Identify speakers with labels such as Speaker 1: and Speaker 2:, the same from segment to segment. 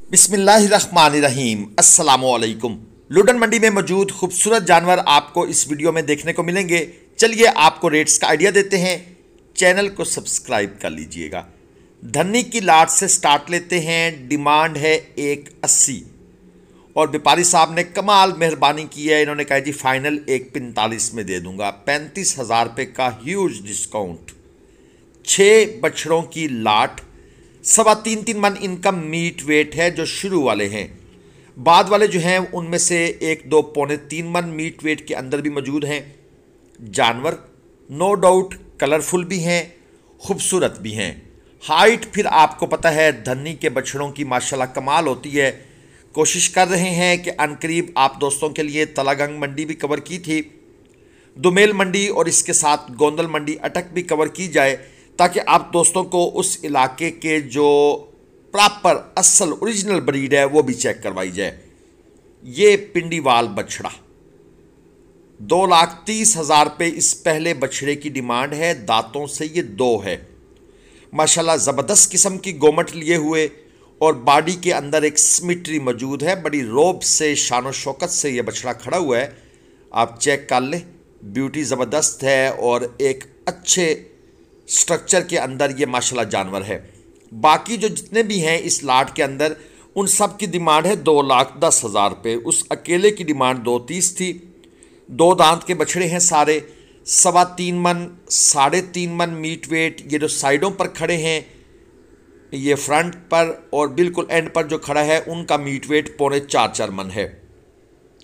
Speaker 1: बिस्मिल्लाहिर्रहमानिर्रहीम अस्सलामुअलैकुम। लुडन मंडी में मौजूद खूबसूरत जानवर आपको इस वीडियो में देखने को मिलेंगे। चलिए आपको रेट्स का आइडिया देते हैं। चैनल को सब्सक्राइब कर लीजिएगा। धन्नी की लाट से स्टार्ट लेते हैं। डिमांड है 180 और व्यापारी साहब ने कमाल मेहरबानी की है। इन्होंने कहा जी फाइनल 145 में दे दूंगा। 35,000 रुपये का ह्यूज डिस्काउंट। 6 बछड़ों की लाट, 3.25 मन इनका मीट वेट है जो शुरू वाले हैं। बाद वाले जो हैं उनमें से 1-2 3.25 मन मीट वेट के अंदर भी मौजूद हैं। जानवर नो डाउट कलरफुल भी हैं, खूबसूरत भी हैं। हाइट फिर आपको पता है धन्नी के बछड़ों की माशाल्लाह कमाल होती है। कोशिश कर रहे हैं कि अनकरीब आप दोस्तों के लिए तलागंग मंडी भी कवर की थी, दुमेल मंडी और इसके साथ गोंदल मंडी अटक भी कवर की जाए, ताकि आप दोस्तों को उस इलाके के जो प्रॉपर असल ओरिजिनल ब्रीड है वो भी चेक करवाई जाए। ये पिंडीवाल बछड़ा 2,30,000 रुपये इस पहले बछड़े की डिमांड है। दांतों से ये 2 है। माशाल्लाह ज़बरदस्त किस्म की गोमट लिए हुए और बॉडी के अंदर एक सिमेट्री मौजूद है। बड़ी रोब से शान शौकत से ये बछड़ा खड़ा हुआ है। आप चेक कर लें, ब्यूटी ज़बरदस्त है और एक अच्छे स्ट्रक्चर के अंदर ये माशाल्लाह जानवर है। बाकी जो जितने भी हैं इस लाट के अंदर उन सब की डिमांड है 2,10,000 रुपये। उस अकेले की डिमांड 230 थी। 2 दांत के बछड़े हैं सारे। 3.25 मन, 3.5 मन मीट वेट। ये जो साइडों पर खड़े हैं, ये फ्रंट पर और बिल्कुल एंड पर जो खड़ा है उनका मीट वेट 4.25 मन है।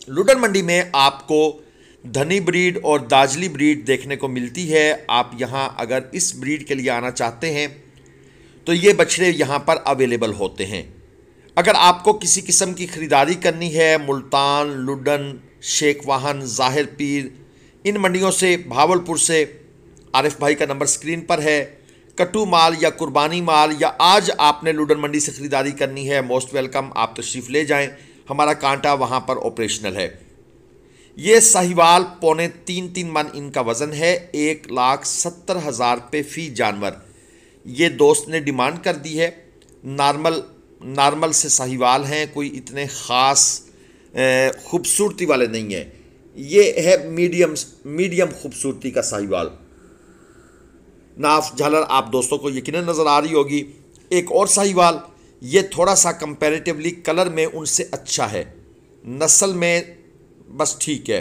Speaker 1: लुडन मंडी में आपको धनी ब्रीड और दाजली ब्रीड देखने को मिलती है। आप यहाँ अगर इस ब्रीड के लिए आना चाहते हैं तो ये बछड़े यहाँ पर अवेलेबल होते हैं। अगर आपको किसी किस्म की ख़रीदारी करनी है, मुल्तान, लुडन, शेख वाहन, ज़ाहिर पीर, इन मंडियों से, भावलपुर से, आरिफ भाई का नंबर स्क्रीन पर है। कट्टू माल या कुर्बानी माल या आज आपने लुडन मंडी से ख़रीदारी करनी है, मोस्ट वेलकम, आप तशरीफ़ ले जाएं। हमारा कांटा वहाँ पर ऑपरेशनल है। ये साहिवाल 3.25 मन इनका वज़न है। 1,70,000 रुपये फ़ी जानवर ये दोस्त ने डिमांड कर दी है। नॉर्मल से साहिवाल हैं, कोई इतने ख़ास खूबसूरती वाले नहीं हैं। ये है मीडियम खूबसूरती का साहिवाल। नाफ झालर आप दोस्तों को यकीनन नज़र आ रही होगी। एक और साहिवाल, ये थोड़ा सा कंपैरेटिवली कलर में उनसे अच्छा है, नस्ल में बस ठीक है।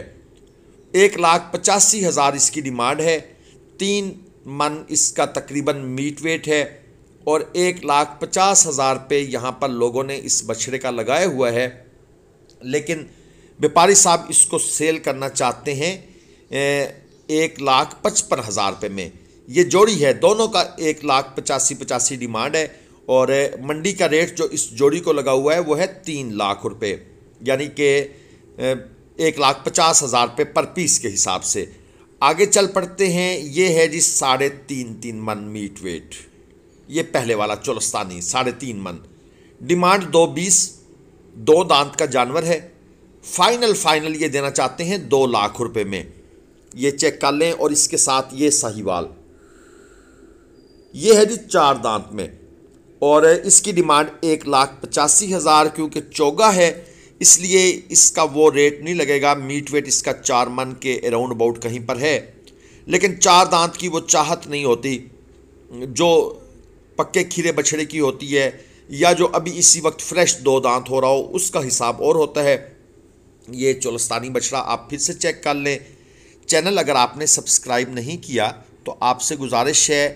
Speaker 1: 1,85,000 इसकी डिमांड है। 3 मन इसका तकरीबन मीट वेट है और 1,50,000 रुपये यहाँ पर लोगों ने इस बछड़े का लगाया हुआ है। लेकिन व्यापारी साहब इसको सेल करना चाहते हैं 1,55,000 रुपये में। ये जोड़ी है, दोनों का 1,85,85 डिमांड है और मंडी का रेट जो इस जोड़ी को लगा हुआ है वो है 3 लाख रुपये, यानी कि 1,50,000 रुपये पर पीस के हिसाब से। आगे चल पड़ते हैं। ये है जी 3.5 मन मीट वेट। ये पहले वाला चोलस्तानी 3.5 मन, डिमांड 220, 2 दांत का जानवर है। फाइनल ये देना चाहते हैं 2 लाख रुपये में। ये चेक कर लें। और इसके साथ ये साहिवाल, ये है जी 4 दांत में और इसकी डिमांड 1,85,000, क्योंकि चोगा है इसलिए इसका वो रेट नहीं लगेगा। मीट वेट इसका 4 मन के अराउंड अबाउट कहीं पर है, लेकिन 4 दांत की वो चाहत नहीं होती जो पक्के खीरे बछड़े की होती है, या जो अभी इसी वक्त फ्रेश 2 दांत हो रहा हो उसका हिसाब और होता है। ये चोलस्तानी बछड़ा आप फिर से चेक कर लें। चैनल अगर आपने सब्सक्राइब नहीं किया तो आपसे गुजारिश है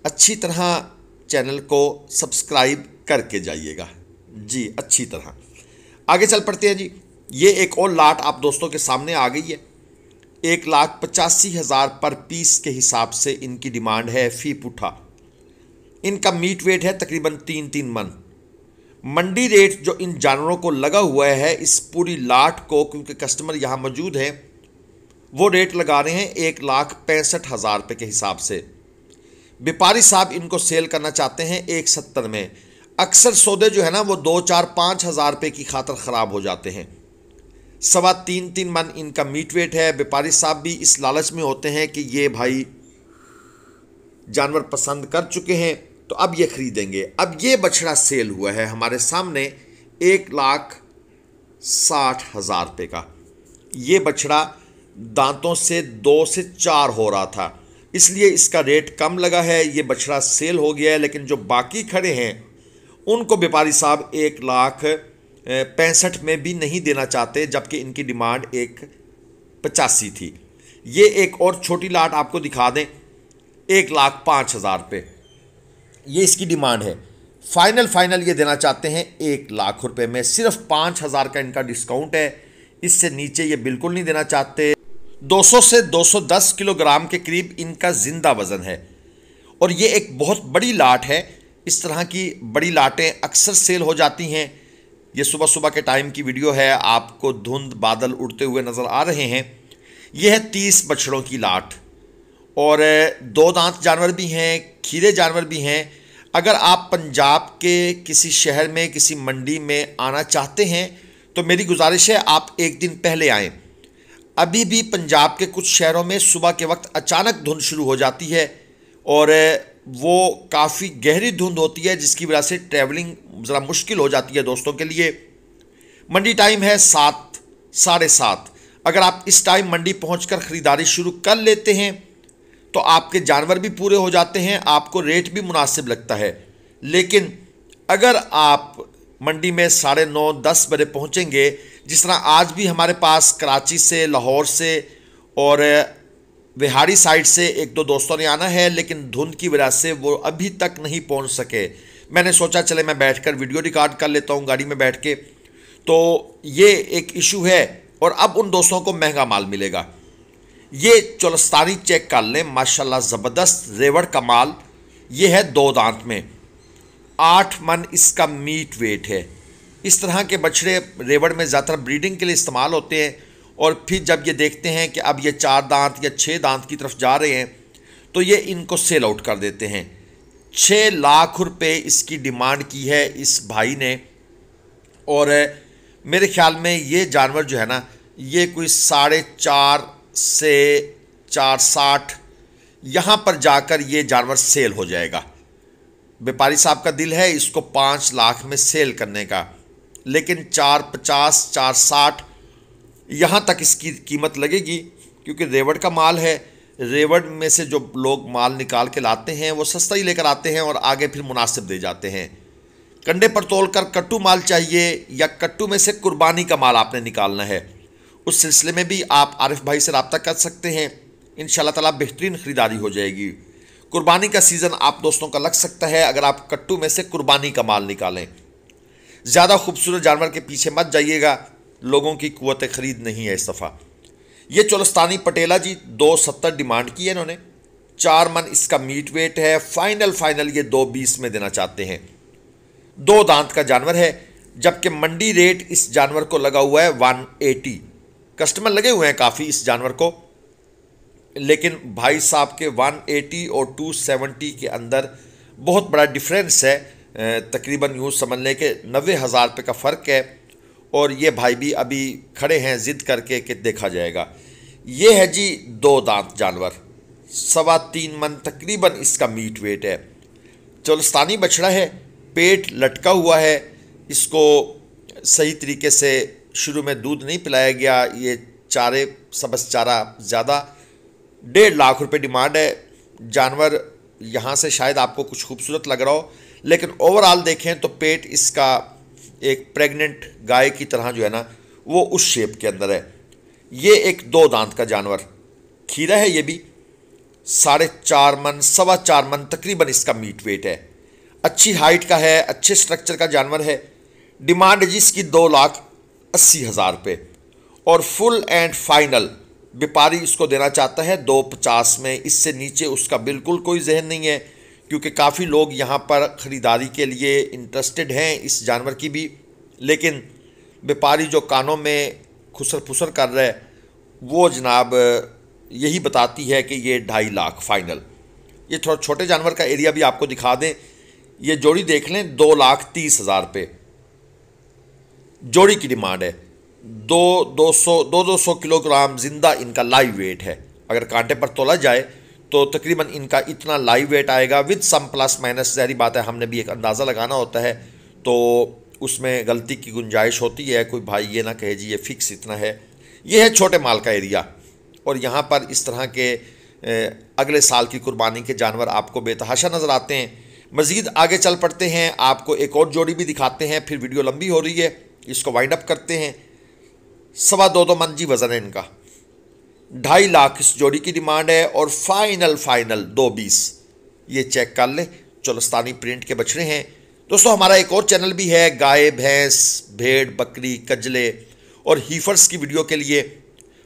Speaker 1: अच्छी तरह चैनल को सब्सक्राइब करके जाइएगा जी, अच्छी तरह। आगे चल पड़ते हैं जी। ये एक और लाट आप दोस्तों के सामने आ गई है। 1,85,000 पर पीस के हिसाब से इनकी डिमांड है फ़ी पुठा। इनका मीट वेट है तकरीबन 3.3 मन। मंडी रेट जो इन जानवरों को लगा हुआ है इस पूरी लाट को, क्योंकि कस्टमर यहाँ मौजूद हैं, वो रेट लगा रहे हैं 1,65,000 रुपये के हिसाब से। व्यापारी साहब इनको सेल करना चाहते हैं 170 में। अक्सर सौदे जो है ना वो 2-4-5 हज़ार रुपये की खातर ख़राब हो जाते हैं। 3.25 मन इनका मीट वेट है। व्यापारी साहब भी इस लालच में होते हैं कि ये भाई जानवर पसंद कर चुके हैं तो अब ये ख़रीदेंगे। अब ये बछड़ा सेल हुआ है हमारे सामने 1,60,000 का। ये बछड़ा दांतों से 2 से 4 हो रहा था, इसलिए इसका रेट कम लगा है। ये बछड़ा सेल हो गया है, लेकिन जो बाकी खड़े हैं उनको व्यापारी साहब 1,65,000 में भी नहीं देना चाहते, जबकि इनकी डिमांड 1,85,000 थी। ये एक और छोटी लाट आपको दिखा दें, 1,05,000 पे ये इसकी डिमांड है। फाइनल ये देना चाहते हैं 1,00,000 रुपए में। सिर्फ 5,000 का इनका डिस्काउंट है, इससे नीचे ये बिल्कुल नहीं देना चाहते। 200 से 210 किलोग्राम के करीब इनका जिंदा वजन है और ये एक बहुत बड़ी लाट है। इस तरह की बड़ी लाटें अक्सर सेल हो जाती हैं। ये सुबह सुबह के टाइम की वीडियो है, आपको धुंध बादल उड़ते हुए नज़र आ रहे हैं। यह है 30 बछड़ों की लाट और 2 दांत जानवर भी हैं, खीरे जानवर भी हैं। अगर आप पंजाब के किसी शहर में, किसी मंडी में आना चाहते हैं तो मेरी गुजारिश है आप एक दिन पहले आएँ। अभी भी पंजाब के कुछ शहरों में सुबह के वक्त अचानक धुंध शुरू हो जाती है और वो काफ़ी गहरी धुंध होती है, जिसकी वजह से ट्रैवलिंग ज़रा मुश्किल हो जाती है दोस्तों के लिए। मंडी टाइम है 7, 7:30। अगर आप इस टाइम मंडी पहुंचकर ख़रीदारी शुरू कर लेते हैं तो आपके जानवर भी पूरे हो जाते हैं, आपको रेट भी मुनासिब लगता है। लेकिन अगर आप मंडी में 9:30, 10 बजे पहुंचेंगे, जिस तरह आज भी हमारे पास कराची से, लाहौर से और विहाड़ी साइड से 1-2 दोस्तों ने आना है, लेकिन धुंध की वजह से वो अभी तक नहीं पहुंच सके। मैंने सोचा चले मैं बैठकर वीडियो रिकॉर्ड कर लेता हूं गाड़ी में बैठ के, तो ये एक इशू है। और अब उन दोस्तों को महंगा माल मिलेगा। ये चोलस्तानी चेक कर लें, माशाल्लाह ज़बरदस्त रेवड़ का माल। ये है 2 दांत में, 8 मन इसका मीट वेट है। इस तरह के बछड़े रेवड़ में ज़्यादातर ब्रीडिंग के लिए इस्तेमाल होते हैं और फिर जब ये देखते हैं कि अब ये 4 दांत या 6 दांत की तरफ जा रहे हैं तो ये इनको सेल आउट कर देते हैं। 6 लाख रुपए इसकी डिमांड की है इस भाई ने और मेरे ख्याल में ये जानवर जो है ना, ये कोई 4.5 से 4.60 यहाँ पर जाकर ये जानवर सेल हो जाएगा। व्यापारी साहब का दिल है इसको 5 लाख में सेल करने का, लेकिन 4.50, 4.60 यहाँ तक इसकी कीमत लगेगी, क्योंकि रेवड़ का माल है। रेवड़ में से जो लोग माल निकाल के लाते हैं वो सस्ता ही लेकर आते हैं और आगे फिर मुनासिब दे जाते हैं। कंडे पर तोलकर कट्टू माल चाहिए या कट्टू में से कुर्बानी का माल आपने निकालना है, उस सिलसिले में भी आप आरिफ भाई से रब्ता कर सकते हैं। इंशाल्लाह ताला बेहतरीन ख़रीदारी हो जाएगी। कुर्बानी का सीज़न आप दोस्तों का लग सकता है अगर आप कट्टू में से कुर्बानी का माल निकालें। ज़्यादा खूबसूरत जानवर के पीछे मत जाइएगा, लोगों की कुव्वत ख़रीद नहीं है इस दफ़ा। ये चोलस्तानी पटेला जी 270 डिमांड की है इन्होंने, 4 मन इसका मीट वेट है। फाइनल ये 220 में देना चाहते हैं। 2 दांत का जानवर है, जबकि मंडी रेट इस जानवर को लगा हुआ है 180। कस्टमर लगे हुए हैं काफ़ी इस जानवर को, लेकिन भाई साहब के 180 और 270 के अंदर बहुत बड़ा डिफरेंस है। तकरीबन यूँ समझ लें कि 90,000 रुपये का फ़र्क है और ये भाई भी अभी खड़े हैं ज़िद करके कि देखा जाएगा। ये है जी 2 दांत जानवर, 3.25 मन तकरीबन इसका मीट वेट है। चोलस्तानी बछड़ा है, पेट लटका हुआ है, इसको सही तरीके से शुरू में दूध नहीं पिलाया गया। ये चारे सब्ज़ चारा ज़्यादा, 1.5 लाख रुपए डिमांड है। जानवर यहाँ से शायद आपको कुछ खूबसूरत लग रहा हो, लेकिन ओवरऑल देखें तो पेट इसका एक प्रेग्नेंट गाय की तरह जो है ना वो उस शेप के अंदर है। ये एक 2 दांत का जानवर खीरा है, ये भी 4.5 मन 4.25 मन तकरीबन इसका मीट वेट है। अच्छी हाइट का है, अच्छे स्ट्रक्चर का जानवर है। डिमांड जिसकी 2,80,000 रुपये और फुल एंड फाइनल व्यापारी इसको देना चाहता है 250 में। इससे नीचे उसका बिल्कुल कोई जहन नहीं है, क्योंकि काफ़ी लोग यहाँ पर ख़रीदारी के लिए इंटरेस्टेड हैं इस जानवर की भी, लेकिन व्यापारी जो कानों में खुसर फुसर कर रहा है वो जनाब यही बताती है कि ये 2.5 लाख फाइनल। ये थोड़ा छोटे जानवर का एरिया भी आपको दिखा दें। ये जोड़ी देख लें, 2,30,000 रुपये जोड़ी की डिमांड है। 200 किलोग्राम जिंदा इनका लाइव वेट है। अगर कांटे पर तोला जाए तो तकरीबन इनका इतना लाइव वेट आएगा, विद सम प्लस माइनस। ज़ाहिर बात है हमने भी एक अंदाज़ा लगाना होता है, तो उसमें गलती की गुंजाइश होती है, कोई भाई ये ना कहे जी ये फिक्स इतना है। ये है छोटे माल का एरिया, और यहाँ पर इस तरह के अगले साल की कुर्बानी के जानवर आपको बेतहाशा नज़र आते हैं। मज़ीद आगे चल पड़ते हैं, आपको एक और जोड़ी भी दिखाते हैं, फिर वीडियो लंबी हो रही है, इसको वाइंड अप करते हैं। 2.25 मन जी वज़न है इनका, 2.5 लाख इस जोड़ी की डिमांड है, और फाइनल 2.20। ये चेक कर ले, चोलस्तानी प्रिंट के बछड़े हैं। दोस्तों हमारा एक और चैनल भी है, गाय भैंस भेड़ बकरी कजले और हीफर्स की वीडियो के लिए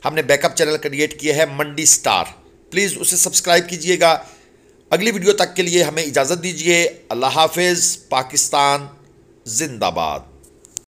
Speaker 1: हमने बैकअप चैनल क्रिएट किया है, मंडी स्टार। प्लीज़ उसे सब्सक्राइब कीजिएगा। अगली वीडियो तक के लिए हमें इजाज़त दीजिए। अल्लाह हाफिज़। पाकिस्तान जिंदाबाद।